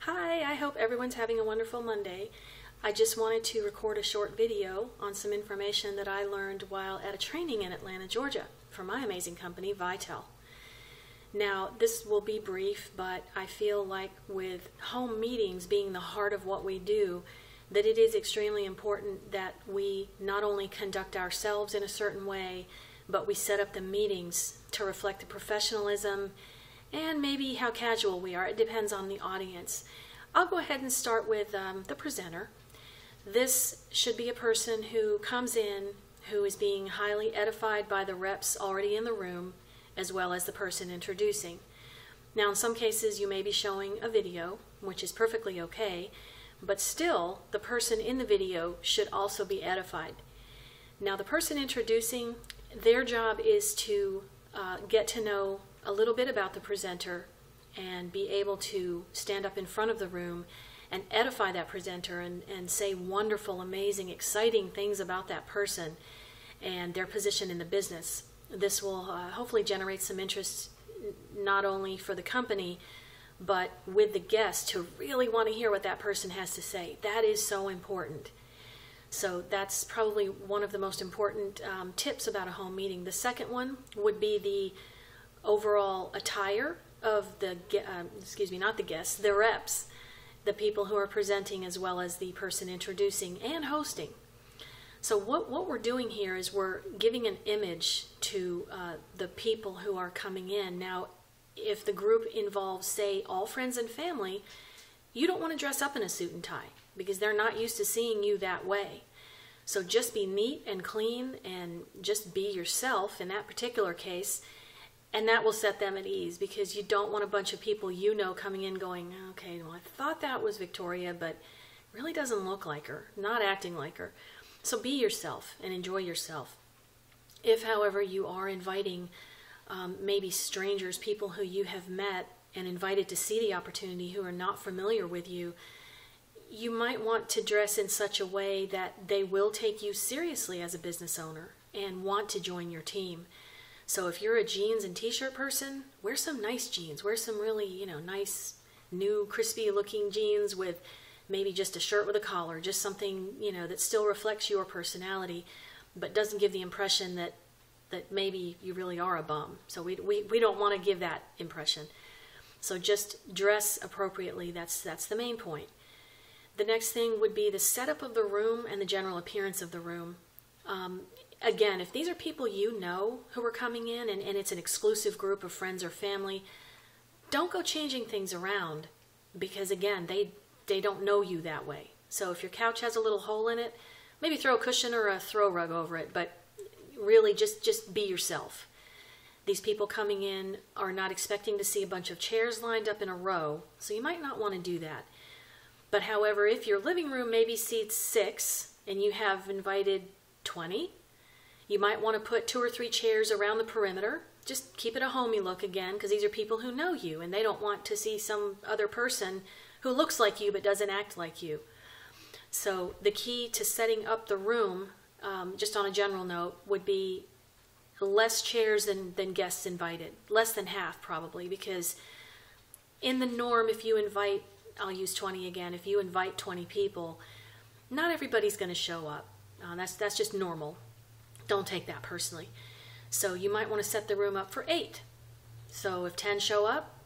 Hi, I hope everyone's having a wonderful Monday. I just wanted to record a short video on some information that I learned while at a training in Atlanta, Georgia for my amazing company, Vitel. Now, this will be brief, but I feel like with home meetings being the heart of what we do, that it is extremely important that we not only conduct ourselves in a certain way, but we set up the meetings to reflect the professionalism and maybe how casual we are. It depends on the audience. I'll go ahead and start with the presenter. This should be a person who comes in who is being highly edified by the reps already in the room, as well as the person introducing. Now, in some cases, you may be showing a video, which is perfectly okay, but still, the person in the video should also be edified. Now, the person introducing, their job is to get to know a little bit about the presenter and be able to stand up in front of the room and edify that presenter and say wonderful, amazing, exciting things about that person and their position in the business. This will hopefully generate some interest not only for the company, but with the guests to really want to hear what that person has to say. That is so important. So that's probably one of the most important tips about a home meeting. The second one would be the overall attire of the, not the guests, the reps, the people who are presenting as well as the person introducing and hosting. So what we're doing here is we're giving an image to the people who are coming in. Now, if the group involves, say, all friends and family, you don't want to dress up in a suit and tie because they're not used to seeing you that way. So just be neat and clean and just be yourself in that particular case, and that will set them at ease because you don't want a bunch of people you know coming in going, okay, well, I thought that was Victoria, but really doesn't look like her, not acting like her. So be yourself and enjoy yourself. If, however, you are inviting maybe strangers, people who you have met and invited to see the opportunity who are not familiar with you, you might want to dress in such a way that they will take you seriously as a business owner and want to join your team. So if you're a jeans and t-shirt person, wear some nice jeans. Wear some really, nice, new, crispy looking jeans with maybe just a shirt with a collar, just something, that still reflects your personality, but doesn't give the impression that maybe you really are a bum. So we don't want to give that impression. So just dress appropriately. That's the main point. The next thing would be the setup of the room and the general appearance of the room. Again, if these are people you know who are coming in and it's an exclusive group of friends or family, don't go changing things around because, again, they don't know you that way. So if your couch has a little hole in it, maybe throw a cushion or a throw rug over it, but really just be yourself. These people coming in are not expecting to see a bunch of chairs lined up in a row, so you might not want to do that. But however, if your living room maybe seats 6 and you have invited 20, you might want to put 2 or 3 chairs around the perimeter. Just keep it a homey look again, because these are people who know you and they don't want to see some other person who looks like you but doesn't act like you. So the key to setting up the room, just on a general note, would be less chairs than guests invited. Less than half probably, because in the norm, if you invite, I'll use 20 again, if you invite 20 people, not everybody's going to show up. That's just normal. Don't take that personally. So you might want to set the room up for 8. So if 10 show up,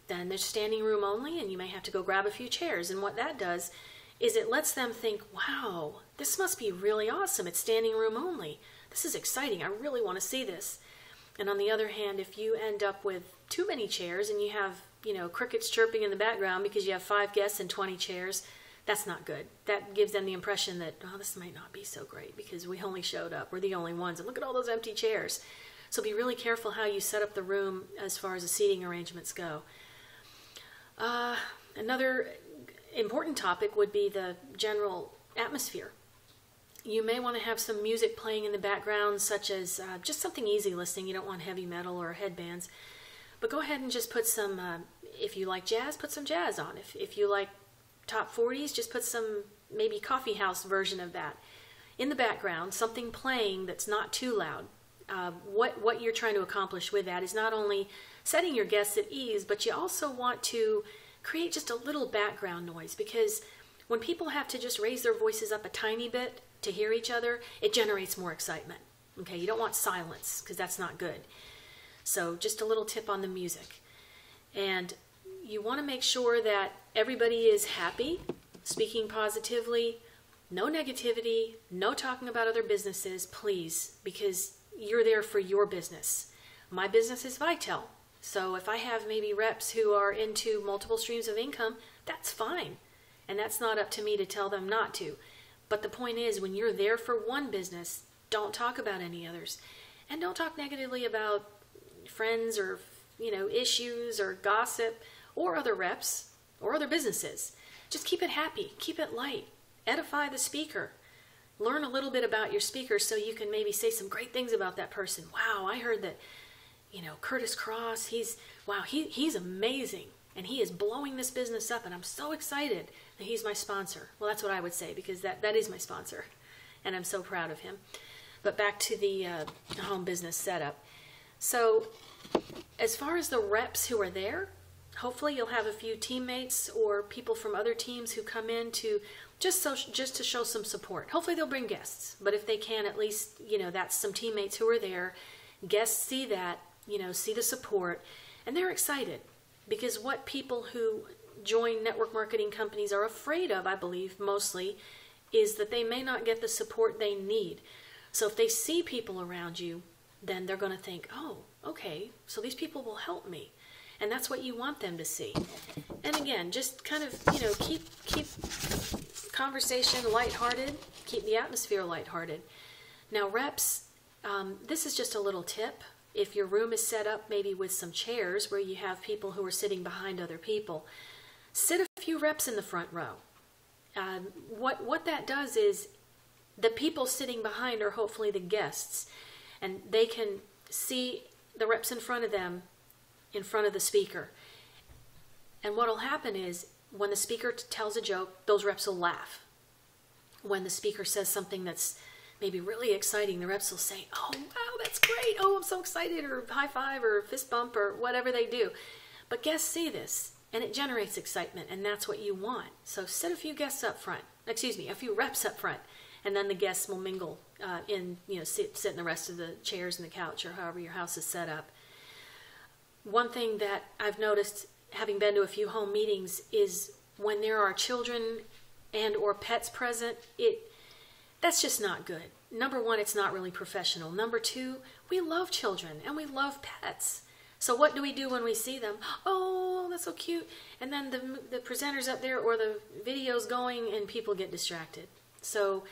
then there's standing room only, and you may have to go grab a few chairs. And what that does is it lets them think, wow, this must be really awesome. It's standing room only. This is exciting. I really want to see this. And on the other hand, if you end up with too many chairs and you have, crickets chirping in the background because you have 5 guests and 20 chairs, that's not good. That gives them the impression that, oh, this might not be so great because we only showed up. We're the only ones. And look at all those empty chairs. So be really careful how you set up the room as far as the seating arrangements go. Another important topic would be the general atmosphere. You may want to have some music playing in the background, such as just something easy listening. You don't want heavy metal or headbands. But go ahead and just put some, if you like jazz, put some jazz on. If you like top 40s, just put some maybe coffee house version of that in the background, something playing that's not too loud. What you're trying to accomplish with that is not only setting your guests at ease, but you also want to create just a little background noise, because when people have to just raise their voices up a tiny bit to hear each other, it generates more excitement. Okay, you don't want silence because that's not good. So just a little tip on the music. And you want to make sure that everybody is happy, speaking positively, no negativity, no talking about other businesses, please, because you're there for your business. My business is Vitel. So if I have maybe reps who are into multiple streams of income, that's fine. And that's not up to me to tell them not to. But the point is, when you're there for one business, don't talk about any others. And don't talk negatively about friends or, issues or gossip or other reps or other businesses. Just keep it happy. Keep it light. Edify the speaker. Learn a little bit about your speaker so you can maybe say some great things about that person. Wow, I heard that, Curtis Cross, he's amazing. And he is blowing this business up, and I'm so excited that he's my sponsor. Well, that's what I would say, because that is my sponsor, and I'm so proud of him. But back to the home business setup. So as far as the reps who are there, hopefully you'll have a few teammates or people from other teams who come in to just to show some support. Hopefully they'll bring guests, but if they can, at least, that's some teammates who are there. Guests see that, see the support, and they're excited. Because what people who join network marketing companies are afraid of, I believe, mostly, is that they may not get the support they need. So if they see people around you, then they're going to think, oh, okay, so these people will help me. And that's what you want them to see. And again, just kind of, keep conversation lighthearted, keep the atmosphere lighthearted. Now, reps, this is just a little tip. If your room is set up maybe with some chairs where you have people who are sitting behind other people, sit a few reps in the front row. What that does is the people sitting behind are hopefully the guests, and they can see the reps in front of them, in front of the speaker. And what will happen is when the speaker tells a joke, those reps will laugh. When the speaker says something that's maybe really exciting, the reps will say, oh, wow, that's great. Oh, I'm so excited, or high five, or fist bump, or whatever they do. But guests see this, and it generates excitement, and that's what you want. So sit a few guests up front, a few reps up front, and then the guests will mingle sit in the rest of the chairs and the couch, or however your house is set up. One thing that I've noticed, having been to a few home meetings, is when there are children and or pets present, that's just not good. Number one, it's not really professional. Number two, we love children and we love pets. So what do we do when we see them? Oh, that's so cute. And then the presenter's up there or the video's going and people get distracted. So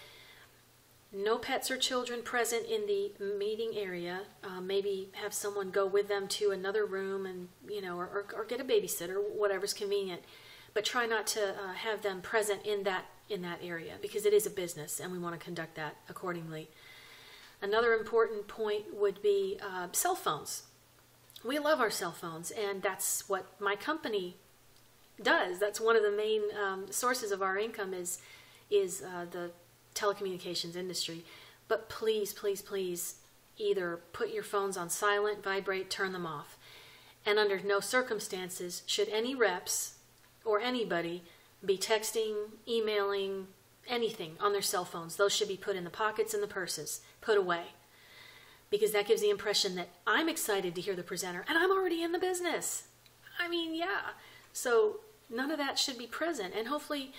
no pets or children present in the meeting area. Maybe have someone go with them to another room and, or get a babysitter, whatever's convenient. But try not to have them present in that area, because it is a business and we want to conduct that accordingly. Another important point would be cell phones. We love our cell phones, and that's what my company does. That's one of the main sources of our income is the telecommunications industry. But please, please, please, either put your phones on silent, vibrate, turn them off. And under no circumstances should any reps or anybody be texting, emailing, anything on their cell phones. Those should be put in the pockets and the purses, put away. Because that gives the impression that I'm excited to hear the presenter and I'm already in the business. I mean, yeah. So none of that should be present. And hopefully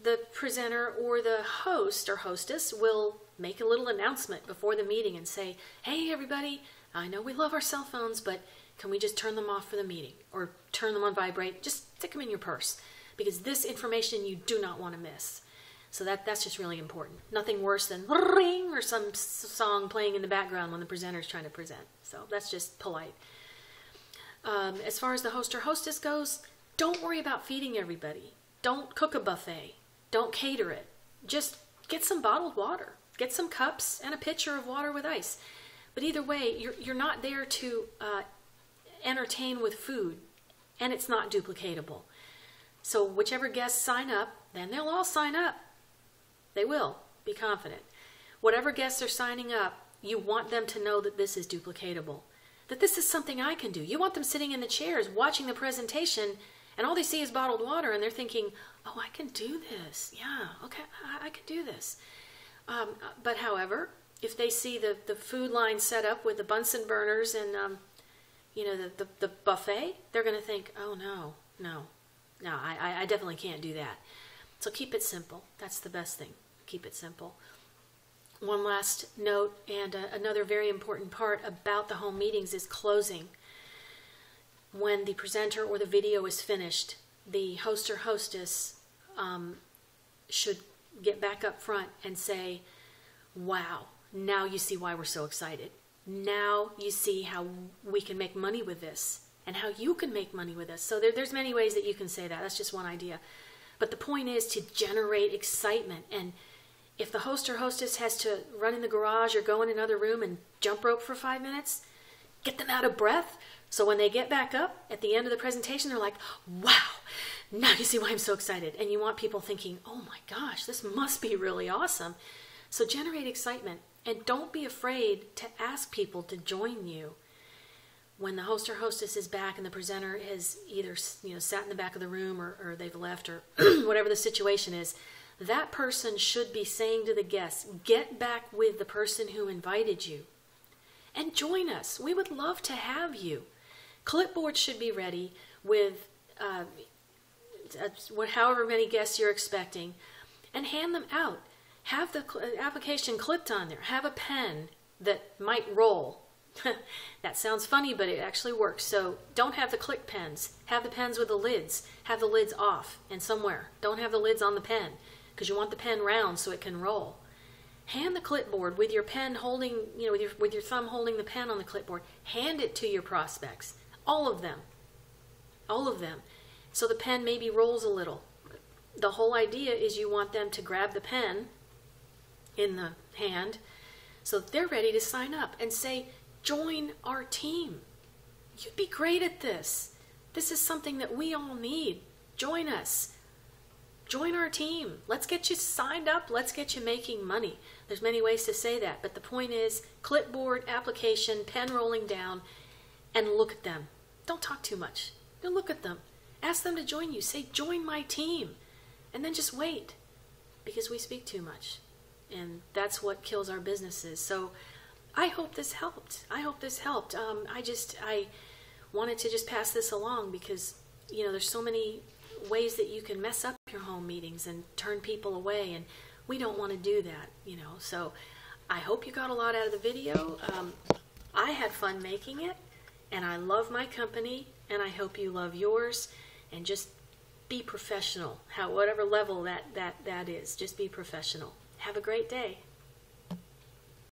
the presenter or the host or hostess will make a little announcement before the meeting and say, hey, everybody, I know we love our cell phones, but can we just turn them off for the meeting? Or turn them on vibrate? Just stick them in your purse. Because this information you do not want to miss. So that's just really important. Nothing worse than ring or some song playing in the background when the presenter is trying to present. So that's just polite. As far as the host or hostess goes, don't worry about feeding everybody. Don't cook a buffet. Don't cater it. Just get some bottled water. Get some cups and a pitcher of water with ice. But either way, you're not there to entertain with food, and it's not duplicatable. So whichever guests sign up, then they'll all sign up. They will. Be confident. Whatever guests are signing up, you want them to know that this is duplicatable. That this is something I can do. You want them sitting in the chairs watching the presentation And all they see is bottled water, and they're thinking, oh, I can do this. Yeah, okay, I can do this. But however, if they see the food line set up with the Bunsen burners and, the buffet, they're going to think, oh, no, I definitely can't do that. So keep it simple. That's the best thing. Keep it simple. One last note, and another very important part about the home meetings is closing. When the presenter or the video is finished, the host or hostess should get back up front and say, wow, now you see why we're so excited. Now you see how we can make money with this and how you can make money with this. So there's many ways that you can say that. That's just one idea. But the point is to generate excitement. And if the host or hostess has to run in the garage or go in another room and jump rope for 5 minutes, get them out of breath. So when they get back up at the end of the presentation, they're like, wow, now you see why I'm so excited. And you want people thinking, oh my gosh, this must be really awesome. So generate excitement, and don't be afraid to ask people to join you. When the host or hostess is back and the presenter has either sat in the back of the room or they've left or whatever the situation is, that person should be saying to the guests, get back with the person who invited you and join us. We would love to have you. Clipboards should be ready with however many guests you're expecting, and hand them out. Have the application clipped on there. Have a pen that might roll. That sounds funny, but it actually works. So don't have the click pens. Have the pens with the lids. Have the lids off and somewhere. Don't have the lids on the pen because you want the pen round so it can roll. Hand the clipboard with your pen holding, with your thumb holding the pen on the clipboard. Hand it to your prospects. All of them. All of them. So the pen maybe rolls a little. The whole idea is you want them to grab the pen in the hand so that they're ready to sign up and say, join our team. You'd be great at this. This is something that we all need. Join us. Join our team. Let's get you signed up. Let's get you making money. There's many ways to say that, but the point is clipboard, application, pen rolling down, and look at them. Don't talk too much. Don't look at them. Ask them to join you. Say, join my team. And then just wait, because we speak too much. And that's what kills our businesses. So I hope this helped. I hope this helped. I wanted to just pass this along because, there's so many ways that you can mess up your home meetings and turn people away, and we don't want to do that, So I hope you got a lot out of the video. I had fun making it, and I love my company, and I hope you love yours, and just be professional, whatever level that is. Just be professional. Have a great day.